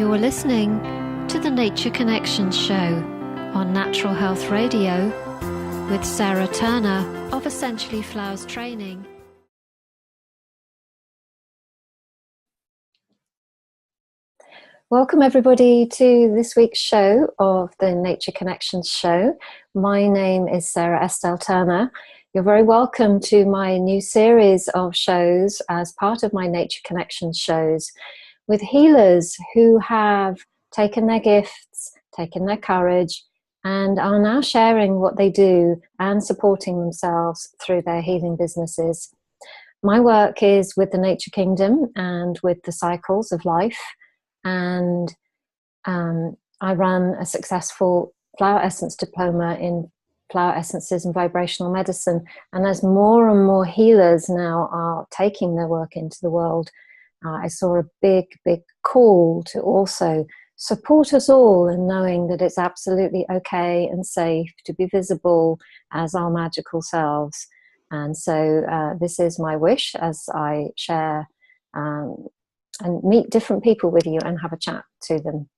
You're listening to the Nature Connections Show on Natural Health Radio with Sarah Turner of Essentially Flowers Training. Welcome everybody to this week's show of the Nature Connections Show. My name is Sara Estelle Turner. You're very welcome to my new series of shows as part of my Nature Connections shows with healers who have taken their gifts, taken their courage, and are now sharing what they do and supporting themselves through their healing businesses. My work is with the Nature Kingdom and with the cycles of life, and I run a successful flower essence diploma in flower essences and vibrational medicine. And as more and more healers now are taking their work into the world, I saw a big call to also support us all in knowing that it's absolutely okay and safe to be visible as our magical selves. And so this is my wish as I share and meet different people with you and have a chat to them.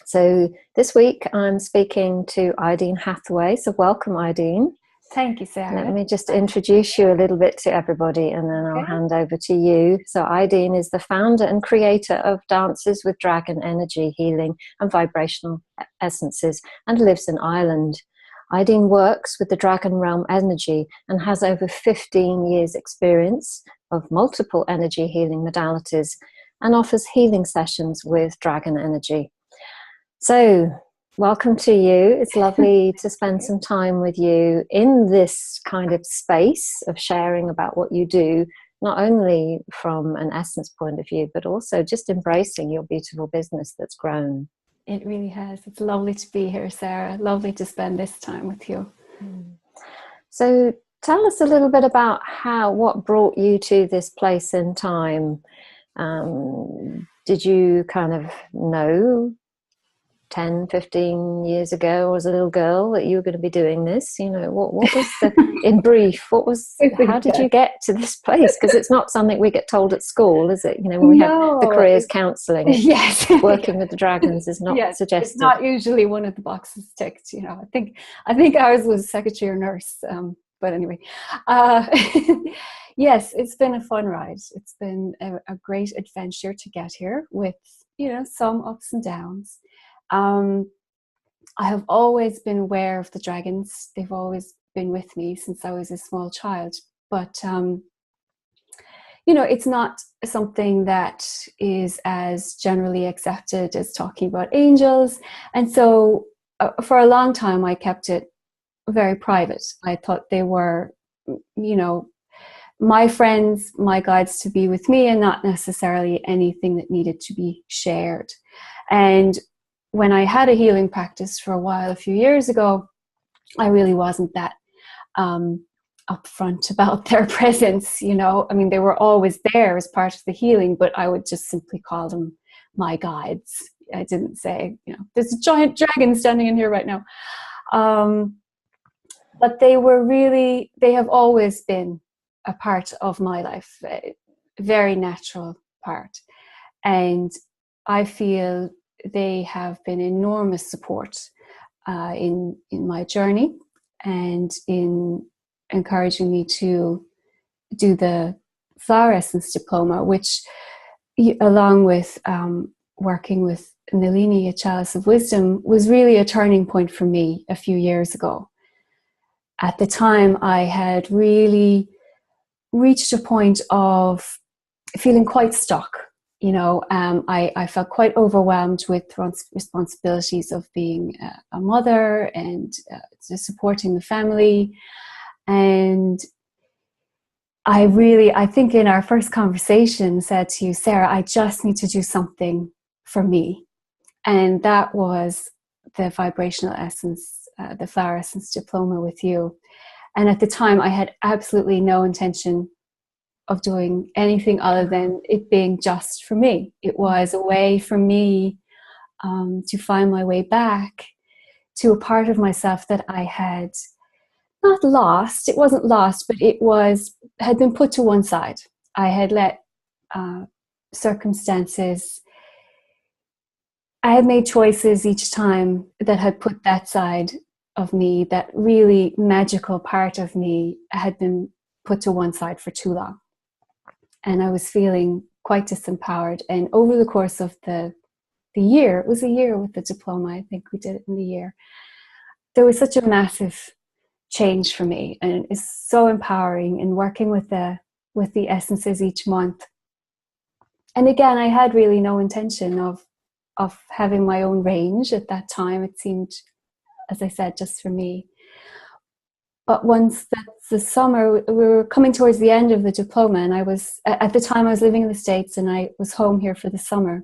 So this week I'm speaking to Idina Hathaway. So welcome, Idina. Thank you, Sarah. Let me just introduce you a little bit to everybody and then I'll hand over to you. So Idina is the founder and creator of Dances with Dragon Energy Healing and Vibrational Essences and lives in Ireland. Idina works with the Dragon Realm energy and has over 15 years experience of multiple energy healing modalities and offers healing sessions with dragon energy. So welcome to you. It's lovely to spend some time with you in this kind of space of sharing about what you do, not only from an essence point of view, but also just embracing your beautiful business that's grown. It really has. It's lovely to be here, Sarah. Lovely to spend this time with you. So tell us a little bit about what brought you to this place in time. Did you kind of know 10, 15 years ago as a little girl that you were going to be doing this? You know, what was in brief, how did you get to this place? Because it's not something we get told at school, is it? You know, when we have the careers counselling, yes, working with the dragons is not suggested. It's not usually one of the boxes ticked, you know. I think ours was secretary or nurse, but anyway. Yes, it's been a fun ride. It's been a great adventure to get here with, you know, some ups and downs. I have always been aware of the dragons. They've always been with me since I was a small child. But, you know, it's not something that is as generally accepted as talking about angels. And so for a long time, I kept it very private. I thought they were, you know, my friends, my guides to be with me and not necessarily anything that needed to be shared. And when I had a healing practice for a while, a few years ago, I really wasn't that upfront about their presence, you know. I mean, they were always there as part of the healing, but I would just simply call them my guides. I didn't say, you know, there's a giant dragon standing in here right now. But they have always been a part of my life, a very natural part. And I feel they have been enormous support in my journey and in encouraging me to do the flower essence diploma, which, along with working with Nalini, a chalice of wisdom, was really a turning point for me a few years ago. At the time, I had really reached a point of feeling quite stuck. You know, I felt quite overwhelmed with responsibilities of being a mother and supporting the family. And I think in our first conversation said to you, Sarah, I just need to do something for me. And that was the vibrational essence, the flower essence diploma with you. And at the time, I had absolutely no intention of doing anything other than it being just for me. It was a way for me to find my way back to a part of myself that I had not lost. It wasn't lost, but had been put to one side. I had let circumstances I had made choices each time that had put that side of me, that really magical part of me, had been put to one side for too long. And I was feeling quite disempowered. And over the course of the year, it was a year with the diploma, I think we did it in the year, there was such a massive change for me. And it's so empowering in working with the essences each month. And again, I had really no intention of having my own range at that time. It seemed, as I said, just for me. But once the summer, we were coming towards the end of the diploma, and I was, at the time I was living in the States, and I was home here for the summer.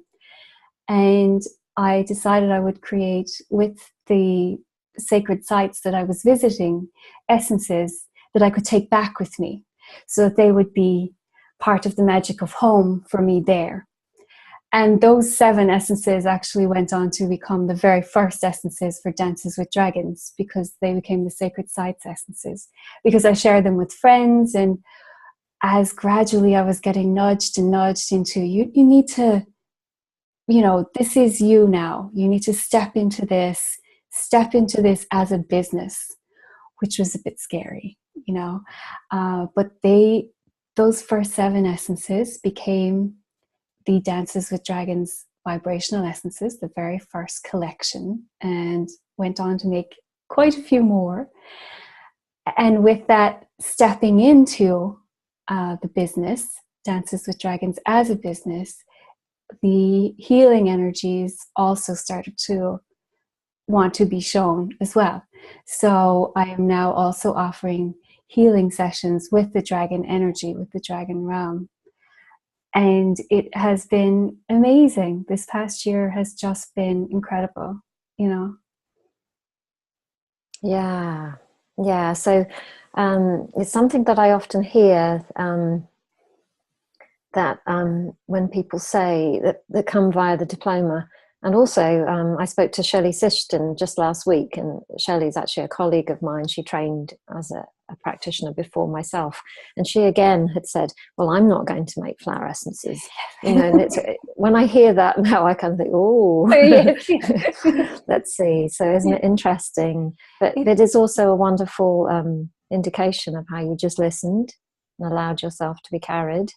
And I decided I would create, with the sacred sites that I was visiting, essences that I could take back with me, so that they would be part of the magic of home for me there. And those 7 essences actually went on to become the very first essences for Dances with Dragons, because they became the sacred sites essences, because I shared them with friends. And as gradually I was getting nudged into, you need to, this is you now. You need to step into this as a business, which was a bit scary, but those first 7 essences became the Dances with Dragons vibrational essences, the very first collection, and went on to make quite a few more. And with that, stepping into the business, Dances with Dragons as a business, the healing energies also started to want to be shown as well. So I am now also offering healing sessions with the dragon energy, with the dragon realm. And it has been amazing. This past year has just been incredible, Yeah. So it's something that I often hear, that when people say that come via the diploma. And also, I spoke to Shelley Sishton just last week, and Shelley's actually a colleague of mine. She trained as a practitioner before myself, and she again had said, well, I'm not going to make flower essences, and it's, when I hear that now, I kind of think, oh, let's see. So isn't it interesting? But it is also a wonderful indication of how you just listened and allowed yourself to be carried.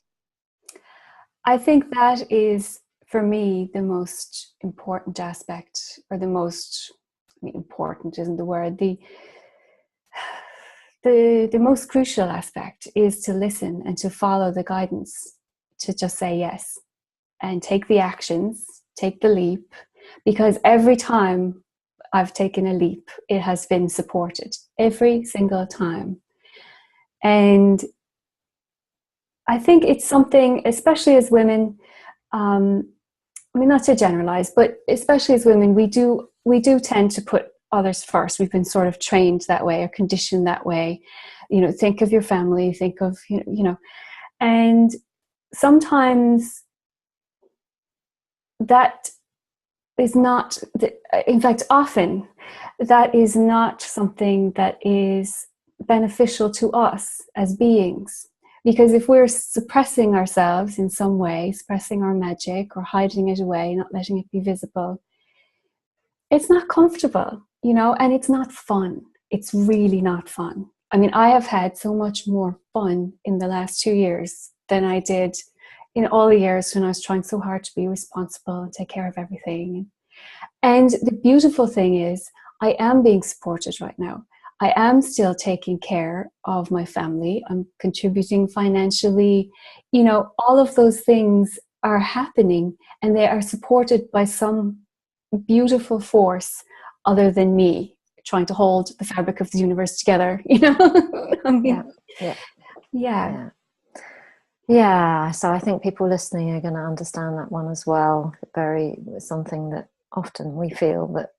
I think that is, for me, the most important aspect, or the most, important isn't the word, the most crucial aspect is to listen and to follow the guidance, to just say yes and take the actions, take the leap, because every time I've taken a leap, it has been supported every single time. And I think it's something, especially as women, not to generalize, but especially as women, we do tend to put others first. We've been sort of trained that way, or conditioned that way. Think of your family, think of, and sometimes that is not, in fact, often that is not something that is beneficial to us as beings. Because if we're suppressing ourselves in some way, suppressing our magic or hiding it away, not letting it be visible, it's not comfortable, and it's not fun. It's really not fun. I have had so much more fun in the last 2 years than I did in all the years when I was trying so hard to be responsible and take care of everything. And the beautiful thing is, I am being supported right now. I am still taking care of my family. I'm contributing financially. All of those things are happening, and they are supported by some beautiful force other than me trying to hold the fabric of the universe together. Yeah. So I think people listening are going to understand that one as well. Something that often we feel that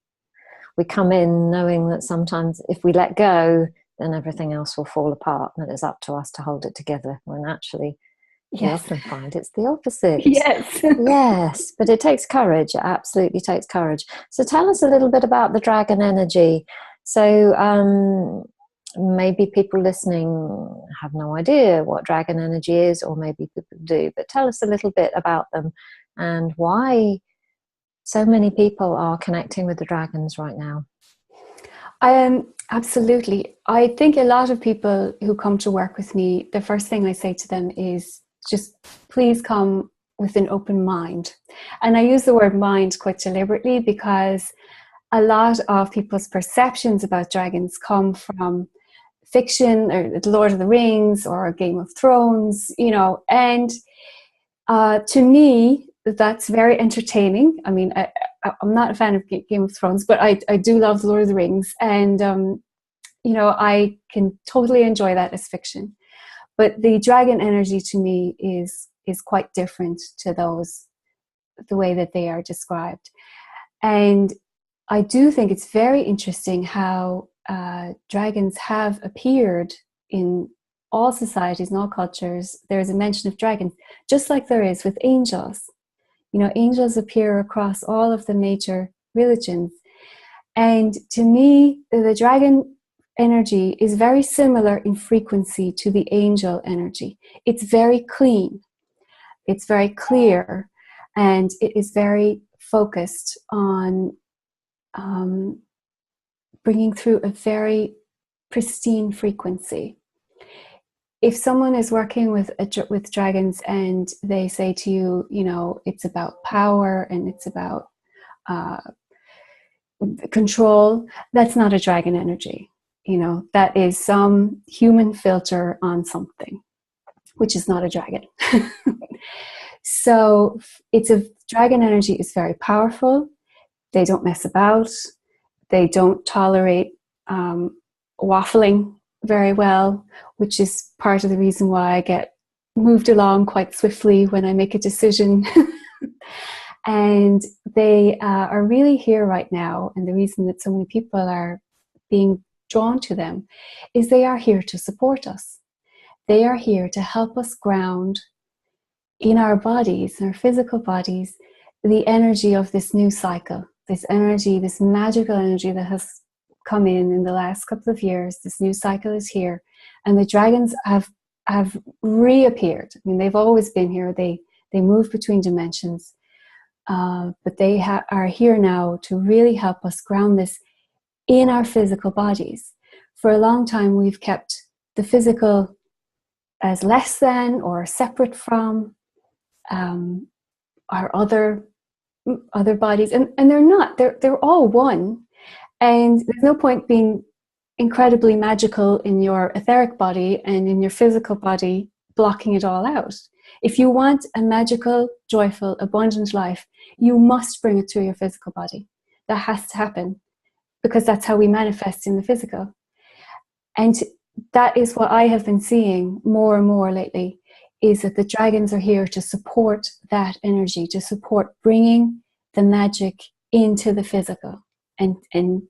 we come in knowing that sometimes if we let go, then everything else will fall apart, and it's up to us to hold it together, when actually we often find it's the opposite. Yes, but it takes courage. It absolutely takes courage. So tell us a little bit about the dragon energy. So maybe people listening have no idea what dragon energy is, or maybe people do, but tell us a little bit about them and why so many people are connecting with the dragons right now. Absolutely. I think a lot of people who come to work with me, the first thing I say to them is just please come with an open mind. And I use the word mind quite deliberately because a lot of people's perceptions about dragons come from fiction or The Lord of the Rings or Game of Thrones, you know, and to me, that's very entertaining. I mean, I'm not a fan of Game of Thrones, but I do love The Lord of the Rings. And, you know, I can totally enjoy that as fiction. But the dragon energy to me is quite different to those, the way that they are described. And I do think it's very interesting how dragons have appeared in all societies and all cultures. There's a mention of dragons, just like there is with angels. You know, angels appear across all of the major religions. And to me, the dragon energy is very similar in frequency to the angel energy. It's very clean, it's very clear, and it is very focused on bringing through a very pristine frequency. If someone is working with dragons and they say to you, you know, it's about power and it's about control, that's not a dragon energy. You know, that is some human filter on something, which is not a dragon. So it's a dragon energy is very powerful. They don't mess about. They don't tolerate waffling very well, which is part of the reason why I get moved along quite swiftly when I make a decision. And they are really here right now. And the reason that so many people are being drawn to them is they are here to support us. They are here to help us ground in our bodies, in our physical bodies, the energy of this new cycle, this energy, this magical energy that has come in the last couple of years. This new cycle is here, and the dragons have reappeared. I mean, they've always been here. They move between dimensions, but they are here now to really help us ground this in our physical bodies. For a long time, we've kept the physical as less than or separate from our other bodies, and they're not. They're all one. And there's no point being incredibly magical in your etheric body and in your physical body blocking it all out. If you want a magical, joyful, abundant life, you must bring it through your physical body. That has to happen because that's how we manifest in the physical. And that is what I have been seeing more and more lately, is that the dragons are here to support that energy, to support bringing the magic into the physical. And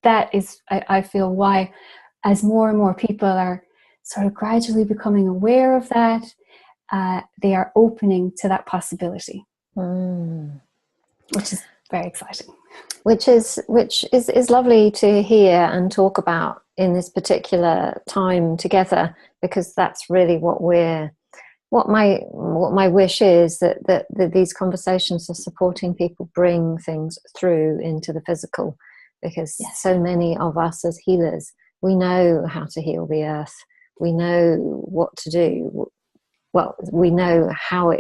that is, I feel, why as more and more people are sort of gradually becoming aware of that, they are opening to that possibility, which is very exciting. Which is lovely to hear and talk about in this particular time together, because that's really what my wish is, that these conversations are supporting people bring things through into the physical, because so many of us as healers, we know how to heal the earth. We know what to do. Well, we know how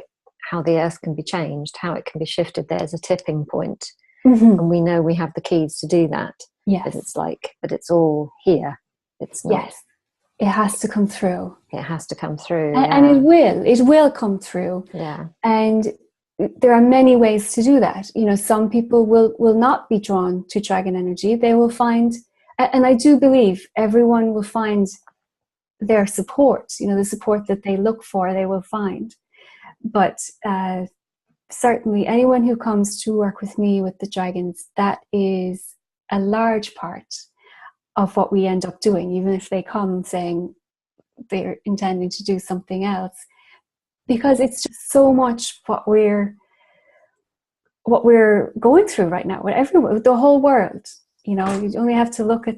the earth can be changed, how it can be shifted. There's a tipping point. Mm-hmm. And we know we have the keys to do that. Yes. But it's all here. It's not. Yes. It has to come through. It has to come through. And it will come through. Yeah. And there are many ways to do that. You know, some people will not be drawn to dragon energy. They will find, and I do believe everyone will find their support, you know, the support that they look for, they will find. But certainly anyone who comes to work with me with the dragons, that is a large part of what we end up doing, even if they come saying they're intending to do something else, because it's just so much what we're going through right now with everyone, the whole world. You know, you only have to look at,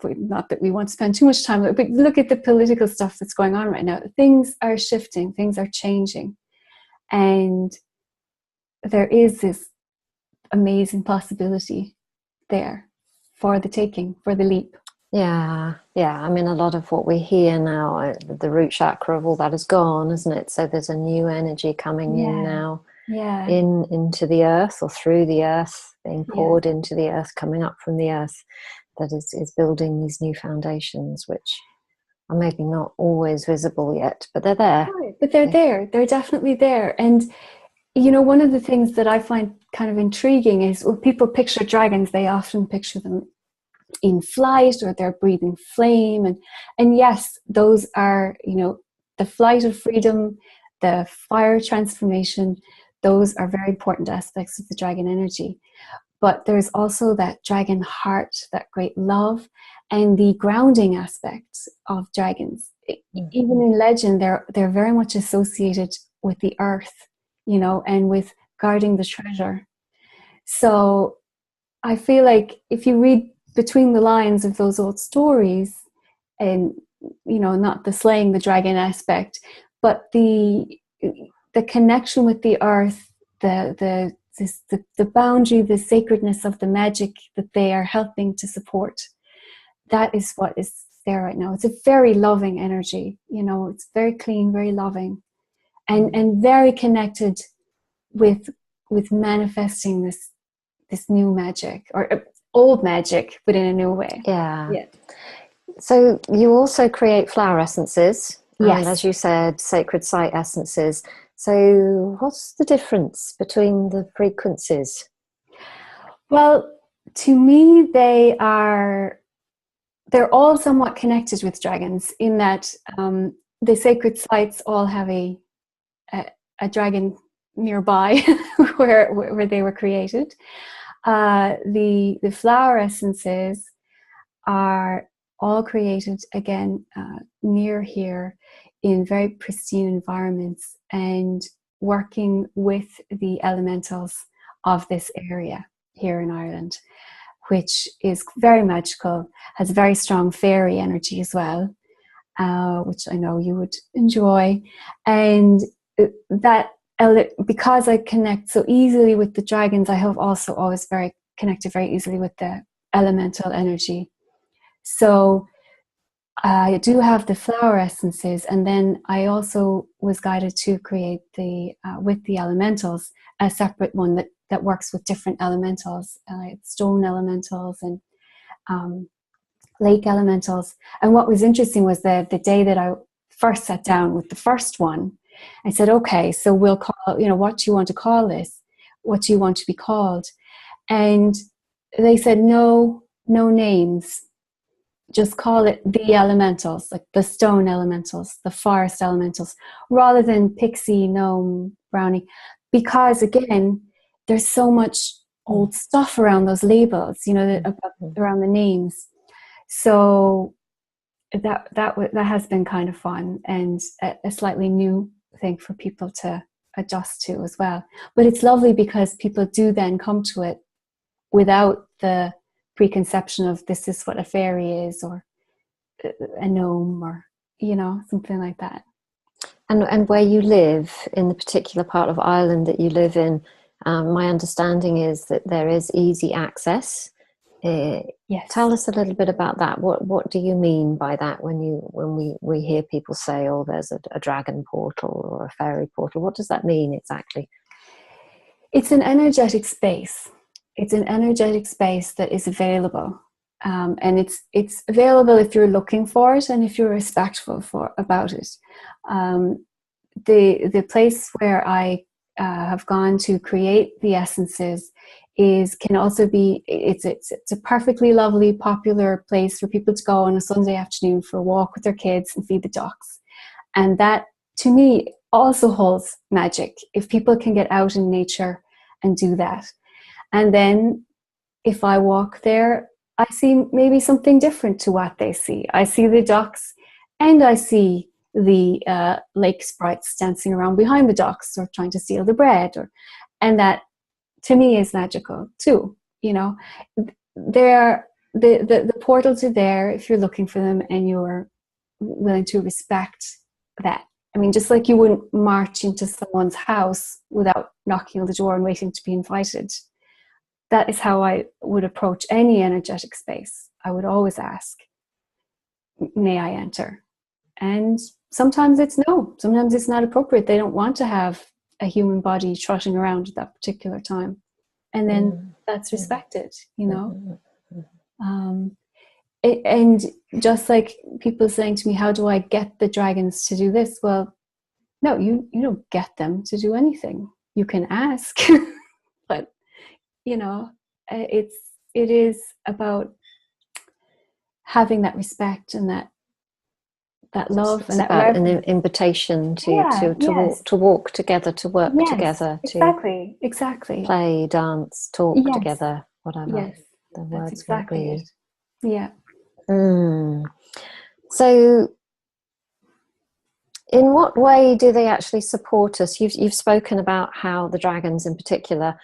not that we want to spend too much time, but look at the political stuff that's going on right now. Things are shifting, things are changing, and there is this amazing possibility there for the taking, for the leap. Yeah, yeah. I mean, a lot of what we hear now, the root chakra of all that is gone, isn't it? So there's a new energy coming in Yeah, now, yeah, into the earth or through the earth, being yeah. poured into the earth, coming up from the earth, that is building these new foundations, which are maybe not always visible yet, but they're there. Right. But they're there. They're definitely there. And one of the things that I find kind of intriguing is when people picture dragons, they often picture them in flight, or they're breathing flame, and yes, those are, the flight of freedom, the fire transformation, those are very important aspects of the dragon energy. But there's also that dragon heart, that great love, and the grounding aspects of dragons. Even in legend, they're very much associated with the earth, and with guarding the treasure. So I feel like if you read between the lines of those old stories, and not the slaying the dragon aspect, but the connection with the earth, the boundary, the sacredness of the magic that they are helping to support, that is what is there right now. It's a very loving energy, it's very clean, very loving, and very connected with manifesting this new magic, or old magic, but in a new way. Yeah. Yeah. So you also create flower essences, and as Yes. you said, sacred site essences. So what's the difference between the frequencies? Well, to me, they're all somewhat connected with dragons, in that the sacred sites all have a dragon nearby where they were created. The flower essences are all created again near here, in very pristine environments, and working with the elementals of this area here in Ireland, which is very magical, has very strong fairy energy as well, which I know you would enjoy. And that, because I connect so easily with the dragons, I have also always connected very easily with the elemental energy. So I do have the flower essences, and then I also was guided to create with the elementals, a separate one that works with different elementals, stone elementals and lake elementals. And what was interesting was the day that I first sat down with the first one, I said, okay, so we'll call, what do you want to call this? What do you want to be called? And they said, no names. Just call it the elementals, like the stone elementals, the forest elementals, rather than pixie, gnome, brownie. Because again, there's so much old stuff around those labels, around the names. So that has been kind of fun, and a slightly new thing for people to adjust to as well. But it's lovely because people do then come to it without the preconception of this is what a fairy is, or a gnome, or something like that. And where you live, in the particular part of Ireland that you live in, my understanding is that there is easy access. Yes. Tell us a little bit about that. What do you mean by that when we hear people say, oh, there's a dragon portal or a fairy portal? What does that mean exactly? It's an energetic space. It's an energetic space that is available. And it's available if you're looking for it, and if you're respectful about it. The place where I have gone to create the essences can also be, it's a perfectly lovely, popular place for people to go on a Sunday afternoon for a walk with their kids and feed the ducks. And that, to me, also holds magic, if people can get out in nature and do that. And then if I walk there, I see maybe something different to what they see. I see the ducks, and I see the lake sprites dancing around behind the ducks, or trying to steal the bread, and that, to me, is magical too. They're the portals are there if you're looking for them and you're willing to respect that I mean, just like you wouldn't march into someone's house without knocking on the door and waiting to be invited. That is how I would approach any energetic space. I would always ask, may I enter? And sometimes it's no. Sometimes it's not appropriate. They don't want to have a human body trotting around at that particular time. And then that's respected, you know. And just like people saying to me, how do I get the dragons to do this? Well, no, you don't get them to do anything. You can ask, but you know, it is about having that respect and that love. It's about an invitation to walk together, to work together, exactly. Play, dance, talk together, whatever the words exactly might be. Yeah. So, in what way do they actually support us? You've spoken about how the dragons, in particular,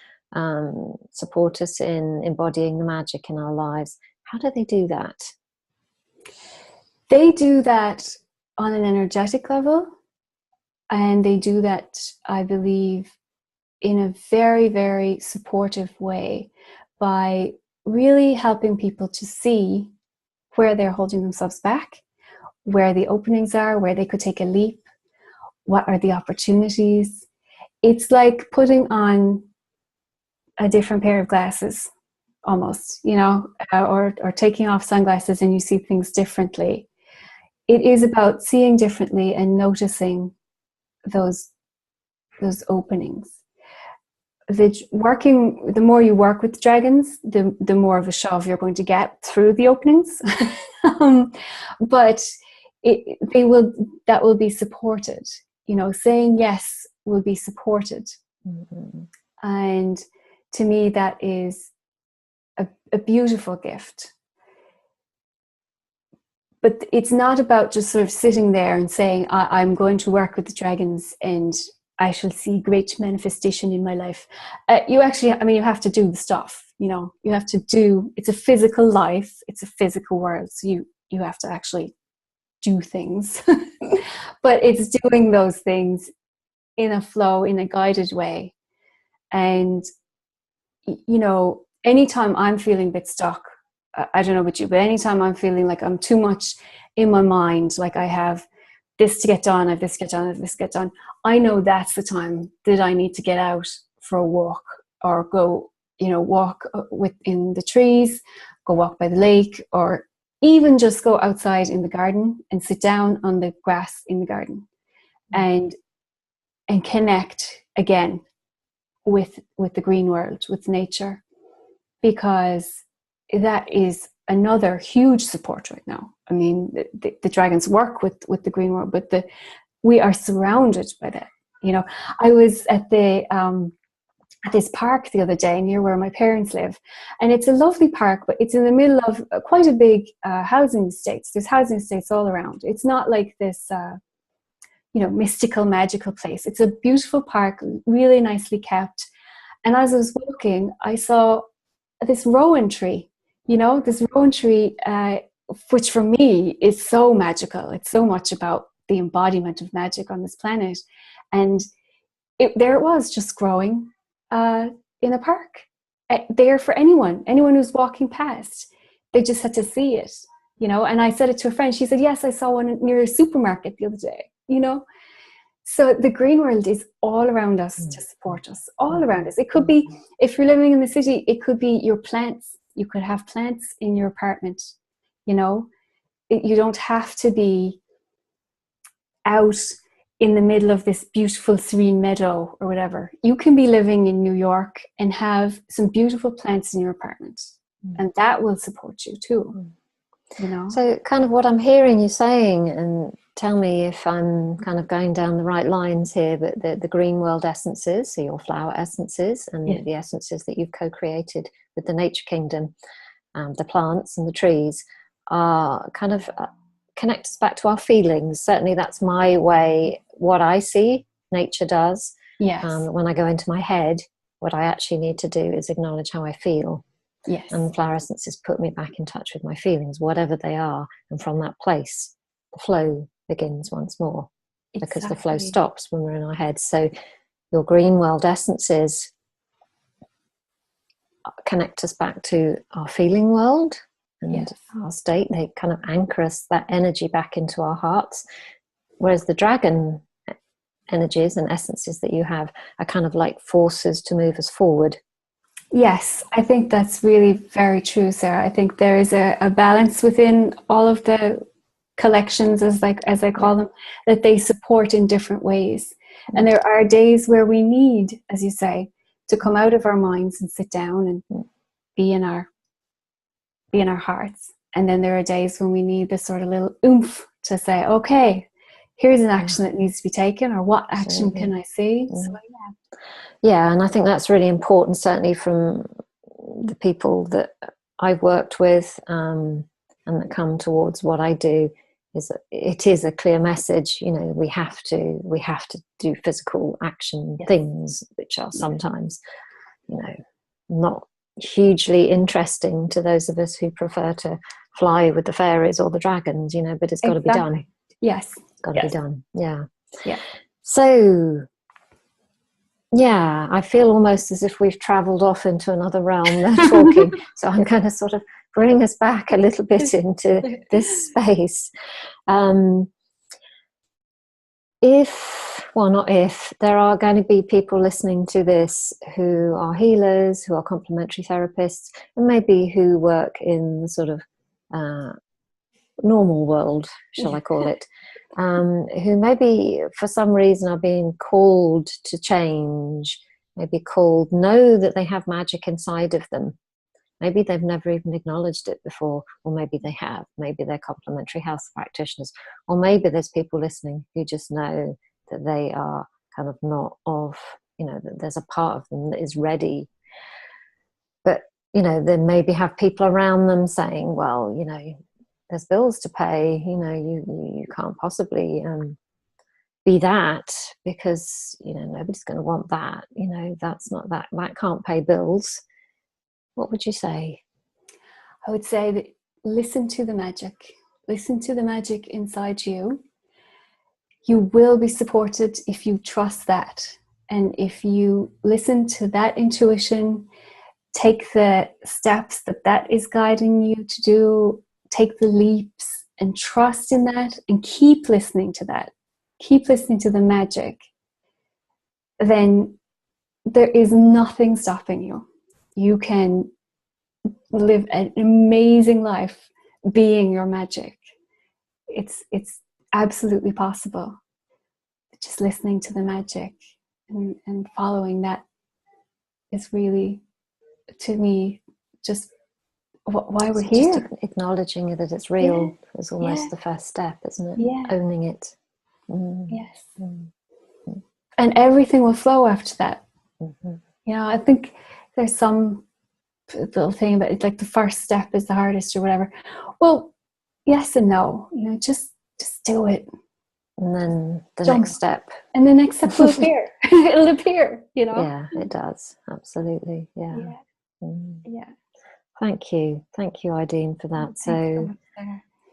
support us in embodying the magic in our lives. How do they do that? They do that on an energetic level, and they do that, I believe, in a very, very supportive way by really helping people to see where they're holding themselves back, where the openings are, where they could take a leap, what are the opportunities. It's like putting on a different pair of glasses, almost, you know, or taking off sunglasses and you see things differently. It is about seeing differently and noticing those openings. The more you work with dragons, the more of a shove you're going to get through the openings. But that will be supported. You know, saying yes will be supported. And to me, that is a beautiful gift. But it's not about just sort of sitting there and saying, I'm going to work with the dragons and I shall see great manifestation in my life. You have to do the stuff, you know, it's a physical life, it's a physical world. So you have to actually do things, but it's doing those things in a flow, in a guided way. And, you know, anytime I'm feeling a bit stuck, I don't know about you, but anytime I'm feeling like I'm too much in my mind, like I have this to get done, I have this to get done, I have this to get done, I know that's the time that I need to get out for a walk, or go, you know, walk in the trees, go walk by the lake, or even just go outside in the garden and sit down on the grass in the garden and connect again with the green world, with nature, because that is another huge support right now. I mean, the dragons work with the green world, but we are surrounded by that. You know, I was at this park the other day near where my parents live, and it's a lovely park, but it's in the middle of quite a big housing estates. There's housing estates all around. It's not like this mystical, magical place. It's a beautiful park, really nicely kept. And as I was walking, I saw this rowan tree, which for me is so magical. It's so much about the embodiment of magic on this planet. And there it was, just growing in a park, there for anyone who's walking past. They just had to see it, you know. And I said it to a friend. She said, yes, I saw one near a supermarket the other day, you know. So the green world is all around us to support us, all around us. It could be, if you're living in the city, it could be your plants. You could have plants in your apartment, you know. You don't have to be out in the middle of this beautiful serene meadow or whatever. You can be living in New York and have some beautiful plants in your apartment, and that will support you too, you know. So kind of what I'm hearing you saying, and tell me if I'm kind of going down the right lines here, but the green world essences, so your flower essences, and the essences that you've co-created with the nature kingdom, the plants and the trees, are kind of connect us back to our feelings. Certainly that's my way, what I see nature does. Yes. When I go into my head, what I actually need to do is acknowledge how I feel. Yes. And the flower essences put me back in touch with my feelings, whatever they are. And from that place, the flow begins once more. because the flow stops when we're in our head. So your green world essences connect us back to our feeling world and our state. They kind of anchor us, that energy, back into our hearts. Whereas the dragon energies and essences that you have are kind of like forces to move us forward. Yes, I think that's really very true, Sarah. I think there is a balance within all of the collections, as I call them, that they support in different ways. And there are days where we need, as you say, to come out of our minds and sit down and be in our hearts. And then there are days when we need this sort of little oomph to say, okay, here's an action that needs to be taken, or what action can I see? So, yeah, and I think that's really important, certainly from the people that I've worked with and that come towards what I do, is that it is a clear message. You know, we have to do physical action things, which are sometimes, you know, not hugely interesting to those of us who prefer to fly with the fairies or the dragons, you know, but it's got to be done. Yes. It's got to be done. Yeah. Yeah. So, yeah, I feel almost as if we've travelled off into another realm there talking. So I'm going to sort of bring us back a little bit into this space. If there are going to be people listening to this who are healers, who are complementary therapists, and maybe who work in the sort of normal world, shall I call it, who maybe for some reason are being called to change, maybe know that they have magic inside of them. Maybe they've never even acknowledged it before, or maybe they have. Maybe they're complementary health practitioners, or maybe there's people listening who just know that they are kind of not of, you know, that there's a part of them that is ready. But, you know, they maybe have people around them saying, well, you know, there's bills to pay, you know, you can't possibly be that, because, you know, nobody's going to want that, you know, that can't pay bills. What would you say? I would say that listen to the magic inside you. You will be supported if you trust that, and if you listen to that intuition, take the steps that is guiding you to do. Take the leaps and trust in that, and keep listening to that. Keep listening to the magic. Then there is nothing stopping you. You can live an amazing life being your magic. It's absolutely possible. Just listening to the magic and following that is really, to me, just why we're here. Just acknowledging that it's real is almost the first step, isn't it? Yeah. Owning it. Yes. And everything will flow after that. You know, I think there's some little thing about it, like the first step is the hardest or whatever. Well, yes and no. You know, just do it. And then the next step. And the next step will appear. It'll appear, you know. Yeah, it does. Absolutely. Yeah. Yeah. Thank you, Idine, for that. So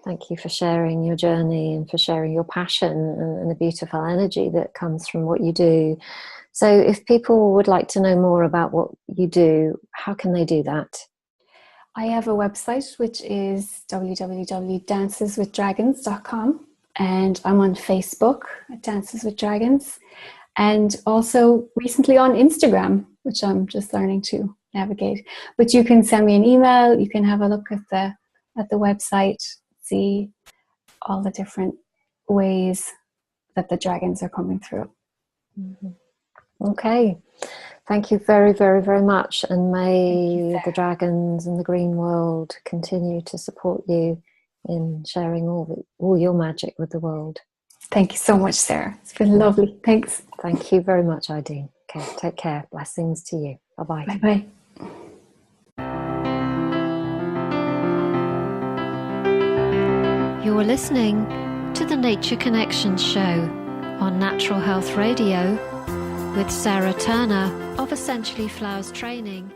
thank you for sharing your journey and for sharing your passion and the beautiful energy that comes from what you do. So if people would like to know more about what you do, how can they do that? I have a website, which is www.danceswithdragons.com, and I'm on Facebook at Dances with Dragons, and also recently on Instagram, which I'm just learning to navigate. But you can send me an email, you can have a look at the website, see all the different ways that the dragons are coming through. Okay, thank you very, very, very much, and may the dragons and the green world continue to support you in sharing all your magic with the world. Thank you so much, Sarah. It's been lovely. Thanks. Thank you very much, Idine. Okay, take care. Blessings to you. Bye-bye. Bye-bye. You're listening to the Nature Connections show on Natural Health Radio with Sarah Turner of Essentially Flowers Training.